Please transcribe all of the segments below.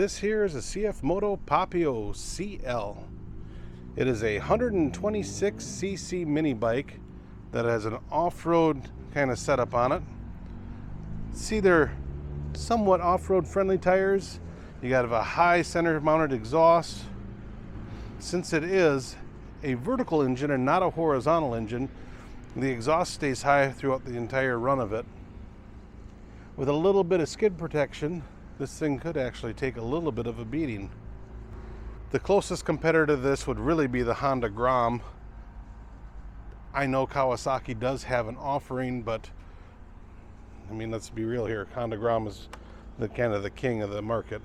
This here is a CF Moto Papio CL. It is a 126cc mini bike that has an off-road kind of setup on it. See, they're somewhat off-road friendly tires. You got a high center mounted exhaust. Since it is a vertical engine and not a horizontal engine, the exhaust stays high throughout the entire run of it. With a little bit of skid protection, this thing could actually take a little bit of a beating. The closest competitor to this would really be the Honda Grom. I know Kawasaki does have an offering, but I mean, let's be real here. Honda Grom is the kind of the king of the market.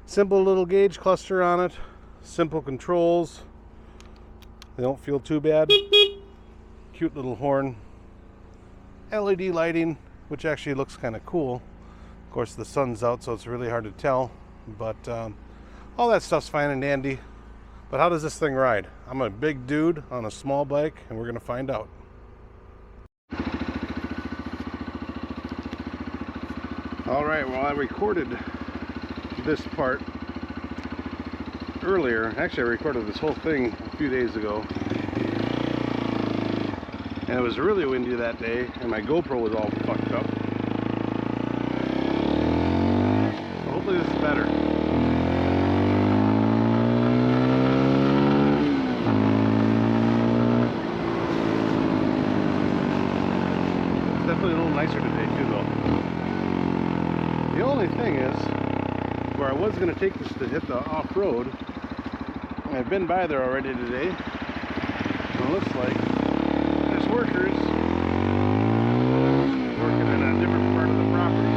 Simple little gauge cluster on it, simple controls. They don't feel too bad. Cute little horn. LED lighting, which actually looks kind of cool. Of course, the sun's out, so it's really hard to tell, but all that stuff's fine and dandy. But how does this thing ride? I'm a big dude on a small bike, and we're gonna find out. All right, well, I recorded this part earlier. Actually, I recorded this whole thing a few days ago, and it was really windy that day, and my GoPro was all fucked up. Hopefully this is better. It's definitely a little nicer today too, though. The only thing is, where I was going to take this to hit the off-road, I've been by there already today, and it looks like there's workers working in a different part of the property,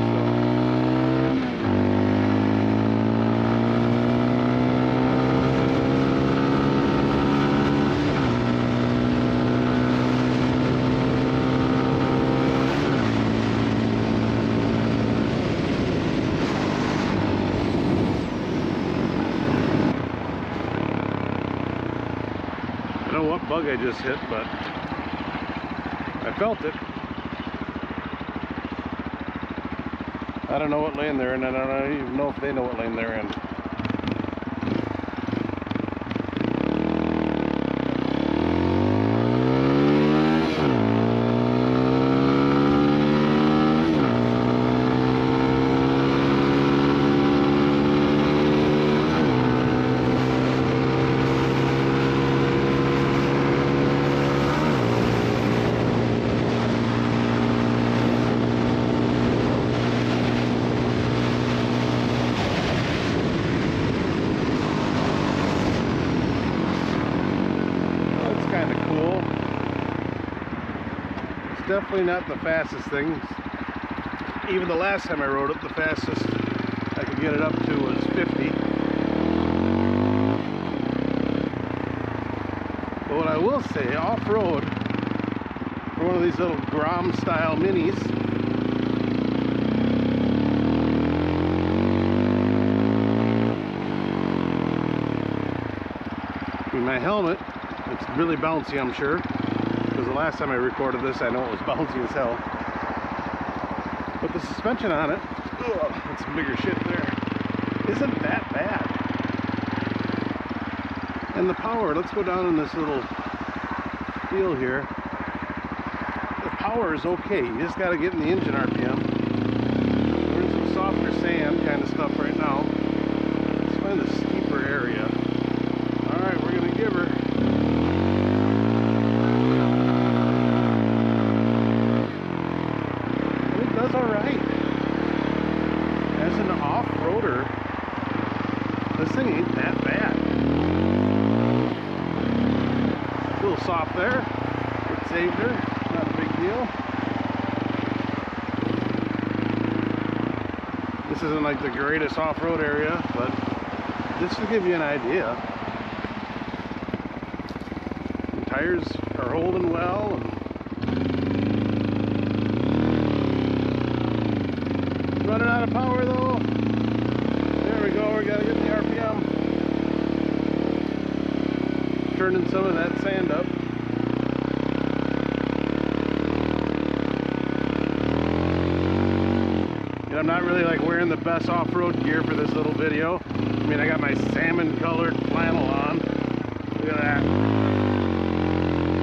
I don't know what bug I just hit, but I felt it. I don't know what lane they're in, and I don't even know if they know what lane they're in. Definitely not the fastest thing. Even the last time I rode it, the fastest I could get it up to was 50. But what I will say, off-road, for one of these little Grom style minis, with my helmet, it's really bouncy, I'm sure. Because the last time I recorded this, I know it was bouncy as hell. But the suspension on it, that's some bigger shit there, isn't that bad. And the power, let's go down in this little wheel here. The power is okay, you just got to get in the engine RPM. We're in some softer sand kind of stuff right now. Let's find a steeper area. Alright, we're going to give her. That's alright. As an off-roader, this thing ain't that bad. A little soft there. It saved her. Not a big deal. This isn't like the greatest off-road area, but just to give you an idea. The tires are holding well, and running out of power though. There we go, we gotta get the RPM. Turning some of that sand up. And I'm not really like wearing the best off-road gear for this little video. I mean, I got my salmon colored flannel on. Look at that.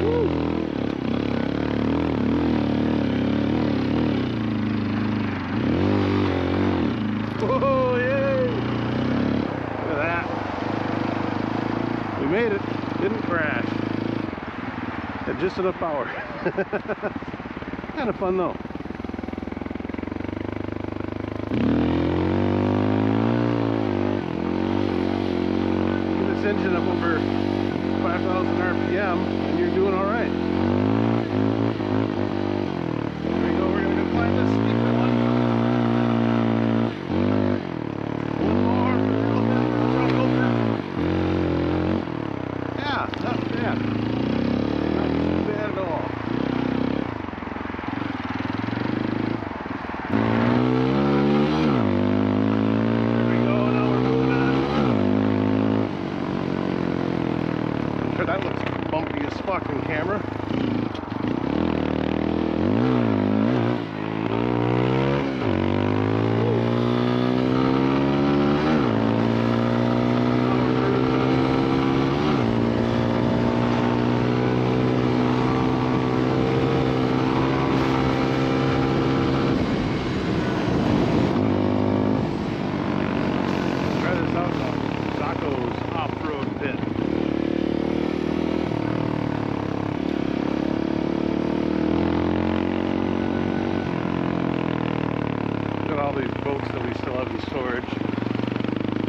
Woo. Whoa, yay! Look at that. We made it. Didn't crash. Had just enough power. Kind of fun though. Get this engine up over 5,000 RPM and you're doing all right. Here we go. We're going to go climb this steeper one. One more. Yeah, not bad. Not too bad at all. That looks bumpy as fuck in camera. Try this out on Zacho's off-road pit. All these boats that we still have in storage.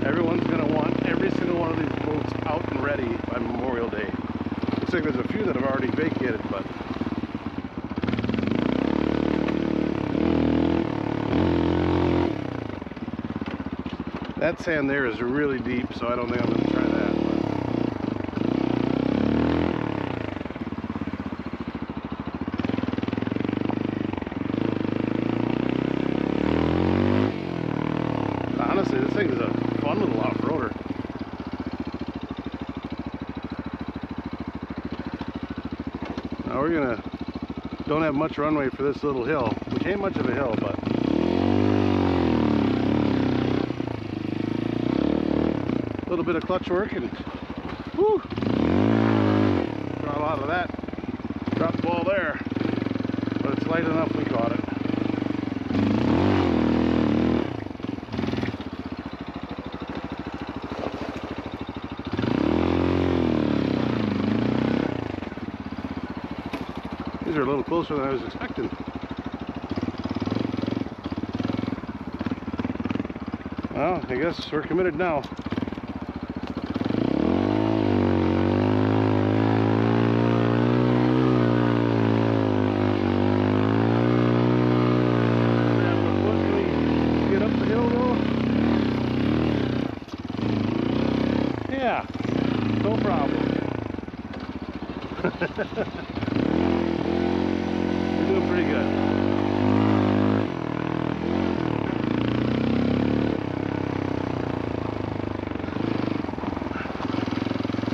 Everyone's going to want every single one of these boats out and ready by Memorial Day. Looks like there's a few that have already vacated, but that sand there is really deep, so I don't think I'm going to try that. Honestly, this thing is a fun little off-roader. Now we're don't have much runway for this little hill, which ain't much of a hill, but a little bit of clutch work and whoo, got a lot of that. Drop the ball there, but it's light enough we caught it. These are a little closer than I was expecting. Well, I guess we're committed now. Get up the hill though? Yeah, no problem. Doing pretty good.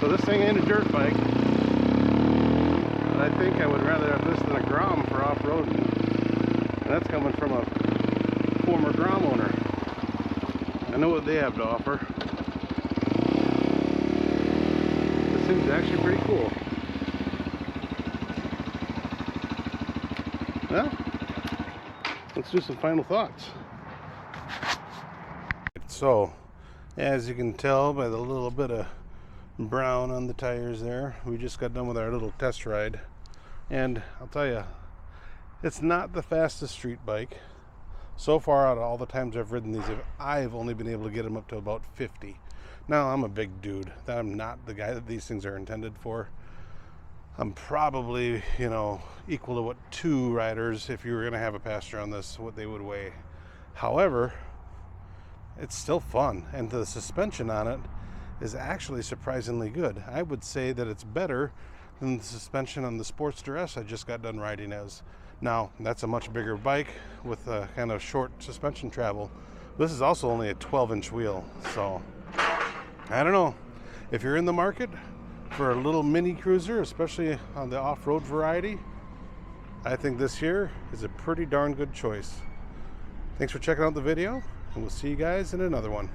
So this thing ain't a dirt bike, but I think I would rather have this than a Grom for off-roading. And that's coming from a former Grom owner. I know what they have to offer. This thing's actually pretty cool. Well, let's do some final thoughts. So, as you can tell by the little bit of brown on the tires there, we just got done with our little test ride. And I'll tell you, it's not the fastest street bike. So far, out of all the times I've ridden these, I've only been able to get them up to about 50. Now, I'm a big dude. I'm not the guy that these things are intended for. I'm probably, equal to what 2 riders, if you were going to have a passenger on this, what they would weigh. However, it's still fun, and the suspension on it is actually surprisingly good. I would say that it's better than the suspension on the Sportster S I just got done riding as. Now, that's a much bigger bike with a kind of short suspension travel. This is also only a 12-inch wheel, so I don't know. If you're in the market for a little mini cruiser, especially on the off-road variety, I think this here is a pretty darn good choice. Thanks for checking out the video, and we'll see you guys in another one.